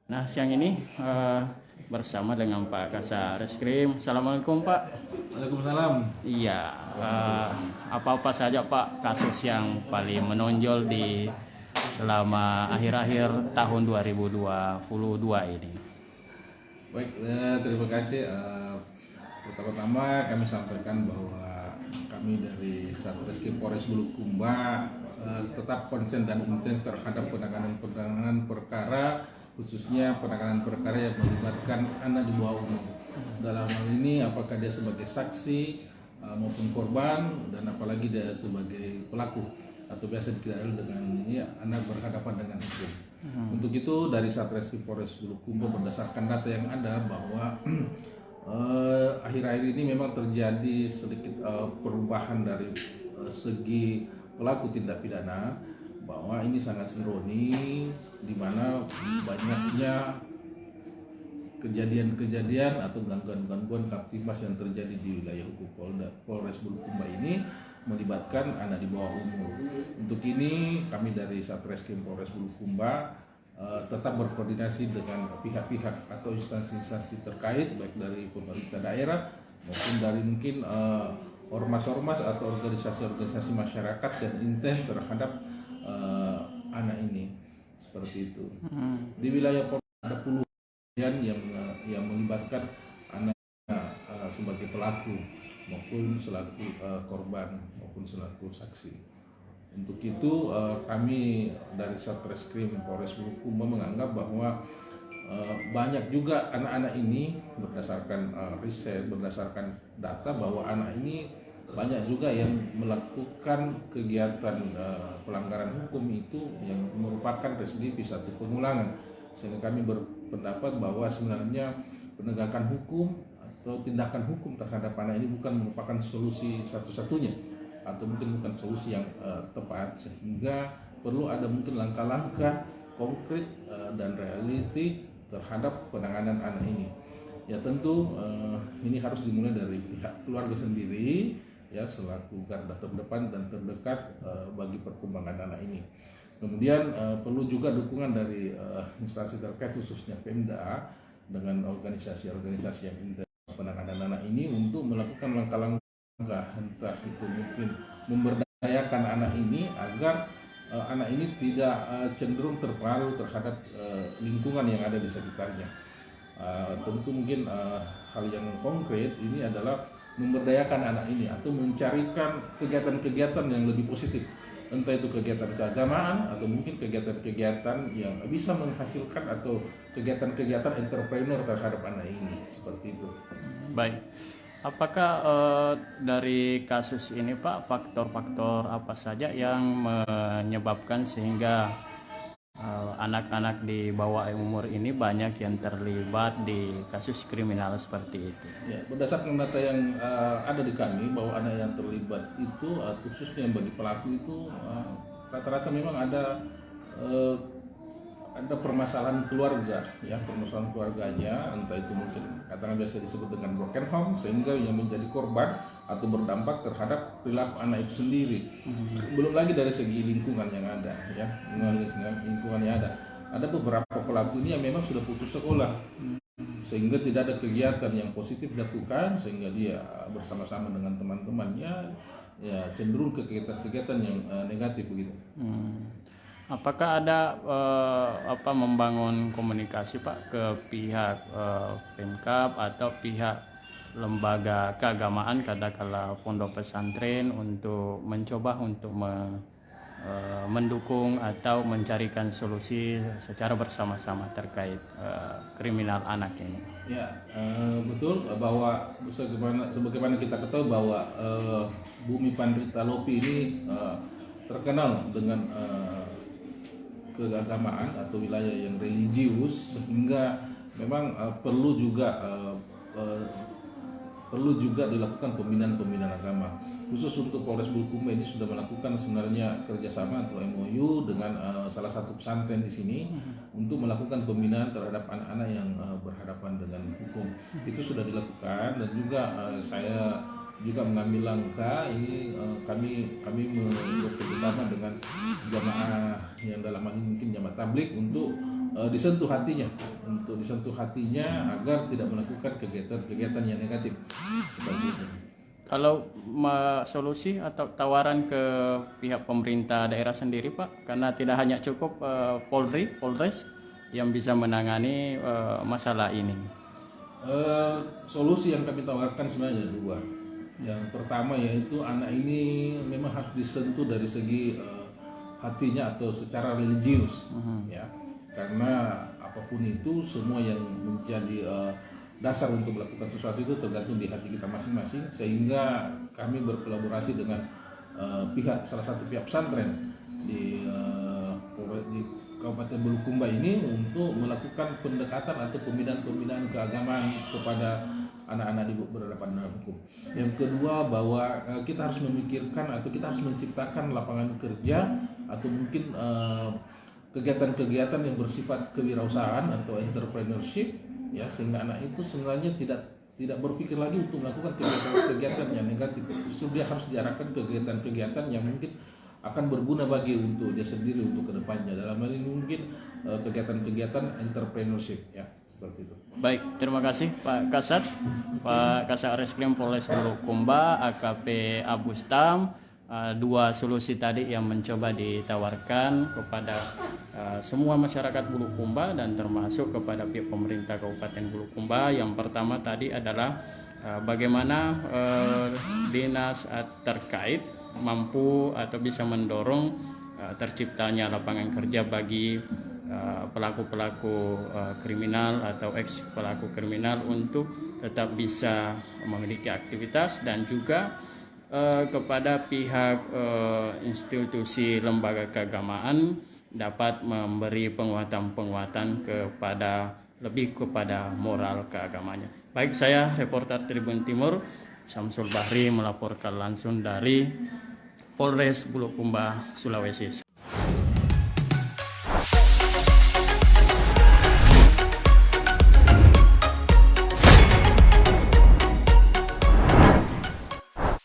Nah, siang ini bersama dengan Pak Kasareskrim. Assalamualaikum Pak. Waalaikumsalam. Iya, apa-apa saja Pak kasus yang paling menonjol di selama akhir-akhir tahun 2022 ini? Baik, terima kasih. Pertama-tama kami sampaikan bahwa kami dari Satreskrim Polres Bulukumba tetap konsen dan intens terhadap penanganan perkara, khususnya penanganan perkara yang melibatkan anak di bawah umur. Dalam hal ini apakah dia sebagai saksi maupun korban, dan apalagi dia sebagai pelaku atau biasa dikenal dengan ini anak berhadapan dengan hukum. Untuk itu dari Satreskrim Polres Bulukumba berdasarkan data yang ada bahwa akhir-akhir ini memang terjadi sedikit perubahan dari segi pelaku tindak pidana, bahwa ini sangat ironi di mana banyaknya kejadian-kejadian atau gangguan-gangguan Kamtibmas yang terjadi di wilayah hukum Polres Bulukumba ini melibatkan anak di bawah umur. Untuk ini kami dari Satreskrim Polres Bulukumba tetap berkoordinasi dengan pihak-pihak atau instansi-instansi terkait, baik dari pemerintah daerah maupun dari mungkin ormas-ormas atau organisasi-organisasi masyarakat yang intens terhadap anak ini, seperti itu. Di wilayah Polres ada puluhan yang melibatkan anak sebagai pelaku maupun selaku korban maupun selaku saksi. Untuk itu kami dari Satreskrim Polres Bulukumba menganggap bahwa banyak juga anak-anak ini berdasarkan riset, berdasarkan data, bahwa anak ini banyak juga yang melakukan kegiatan pelanggaran hukum itu yang merupakan residivis atau pengulangan, sehingga kami berpendapat bahwa sebenarnya penegakan hukum atau tindakan hukum terhadap anak ini bukan merupakan solusi satu-satunya atau mungkin bukan solusi yang tepat, sehingga perlu ada mungkin langkah-langkah konkret dan realiti terhadap penanganan anak ini. Ya tentu ini harus dimulai dari pihak keluarga sendiri, ya selaku garda terdepan dan terdekat bagi perkembangan anak ini. Kemudian perlu juga dukungan dari instansi terkait, khususnya Pemda dengan organisasi-organisasi yang intens penanganan anak ini untuk melakukan langkah-langkah, entah itu mungkin memberdayakan anak ini agar anak ini tidak cenderung terpengaruh terhadap lingkungan yang ada di sekitarnya. Tentu mungkin hal yang konkret ini adalah memberdayakan anak ini atau mencarikan kegiatan-kegiatan yang lebih positif, entah itu kegiatan keagamaan atau mungkin kegiatan-kegiatan yang bisa menghasilkan atau kegiatan-kegiatan entrepreneur terhadap anak ini, seperti itu. Baik, apakah dari kasus ini Pak, faktor-faktor apa saja yang menyebabkan sehingga anak-anak di bawah umur ini banyak yang terlibat di kasus kriminal seperti itu? Ya, berdasarkan data yang ada di kami, bahwa anak yang terlibat itu khususnya bagi pelaku itu rata-rata memang ada permasalahan keluarga, ya permasalahan keluarganya, entah itu mungkin katakan biasa disebut dengan broken home, sehingga yang menjadi korban atau berdampak terhadap perilaku anak itu sendiri. Belum lagi dari segi lingkungan yang ada, ya lingkungan yang ada. Ada beberapa pelaku ini yang memang sudah putus sekolah, sehingga tidak ada kegiatan yang positif dilakukan, sehingga dia bersama-sama dengan teman-temannya ya cenderung ke kegiatan-kegiatan yang negatif begitu. Apakah ada membangun komunikasi Pak ke pihak Pemkab atau pihak lembaga keagamaan, katakanlah pondok pesantren, untuk mencoba untuk mendukung atau mencarikan solusi secara bersama-sama terkait kriminal anak ini? Ya, betul bahwa sebagaimana kita ketahui bahwa Bumi Pandrita Lopi ini terkenal dengan keagamaan atau wilayah yang religius, sehingga memang perlu juga dilakukan pembinaan agama. Khusus untuk Polres Bulukumba ini sudah melakukan sebenarnya kerjasama atau MOU dengan salah satu pesantren di sini untuk melakukan pembinaan terhadap anak-anak yang berhadapan dengan hukum. Itu sudah dilakukan, dan juga saya juga mengambil langkah ini, kami bekerjasama dengan jamaah yang dalam hal ini mungkin jamaah tablik untuk disentuh hatinya, untuk disentuh hatinya agar tidak melakukan kegiatan-kegiatan yang negatif seperti itu. Kalau solusi atau tawaran ke pihak pemerintah daerah sendiri Pak, karena tidak hanya cukup Polres yang bisa menangani masalah ini. Solusi yang kami tawarkan sebenarnya ada dua. Yang pertama yaitu anak ini memang harus disentuh dari segi hatinya atau secara religius, ya, karena apapun itu semua yang menjadi dasar untuk melakukan sesuatu itu tergantung di hati kita masing-masing, sehingga kami berkolaborasi dengan salah satu pihak pesantren di Kabupaten Bulukumba ini untuk melakukan pendekatan atau pembinaan keagamaan kepada anak-anak di berhadapan dengan hukum. Yang kedua bahwa kita harus memikirkan atau kita harus menciptakan lapangan kerja atau mungkin kegiatan-kegiatan yang bersifat kewirausahaan atau entrepreneurship, ya, sehingga anak itu sebenarnya tidak berpikir lagi untuk melakukan kegiatan-kegiatan yang negatif. Justru dia harus diarahkan kegiatan-kegiatan yang mungkin akan berguna bagi untuk dia sendiri untuk kedepannya. Dalam hal ini mungkin kegiatan-kegiatan entrepreneurship, ya, seperti itu. Baik, terima kasih Pak Kasat Reskrim Polres Bulukumba, AKP Abustam. Dua solusi tadi yang mencoba ditawarkan kepada semua masyarakat Bulukumba dan termasuk kepada pihak pemerintah Kabupaten Bulukumba. Yang pertama tadi adalah bagaimana dinas terkait mampu atau bisa mendorong terciptanya lapangan kerja bagi pelaku-pelaku kriminal atau ex pelaku kriminal untuk tetap bisa memiliki aktivitas, dan juga kepada pihak institusi lembaga keagamaan dapat memberi penguatan lebih kepada moral keagamaannya. Baik, saya reporter Tribun Timur Samsul Bahri melaporkan langsung dari Polres Bulukumba, Sulawesi.